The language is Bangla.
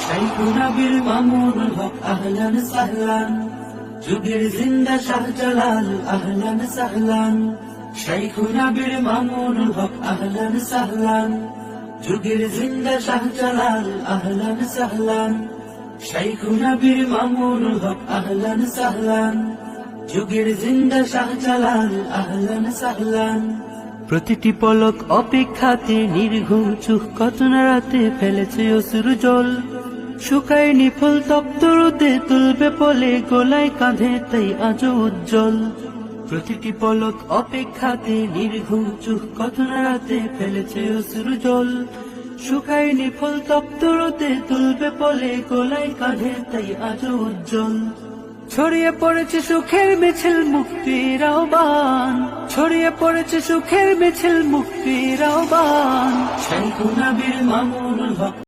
শাইখুনা বীর মামুনুল হক আহলান সাহলান, যুগের জিন্দা শাহজালাল আহলান সাহলান। শাইখুনা বীর মামুনুল হক আহলান সাহলান, যুগের জিন্দা শাহজালাল আহলান সাহলান। শাইখুনা বীর মামুনুল হক আহলান সাহলান, যুগের জিন্দা শাহজালাল আহলান সাহলান। প্রতিটি পলক অপেক্ষাতে নির্ঘুম চোখ কত না রাতে ফেলেছে অশ্রু জল, শুকায়নি ফুল তপ্ত রোদে তুলবে পলে গোলায় কাঁধে তাই আজও উজ্জ্বল। প্রতিটি পলক অপেক্ষাতে নির্ঘুম চোখ কত না রাতে ফেলেছে অশ্রু জল, শুকায়নি ফুল তপ্ত রোদে তুলবে পলে গোলায় কাঁধে তাই আজও উজ্জ্বল। ছড়িয়ে পড়েছে সুখের মিছিল মুক্তির আহ্বান, ছড়িয়ে পড়েছে সুখের মিছিল মুক্তির আহ্বান। শাইখুনা বীর মামুনুল হক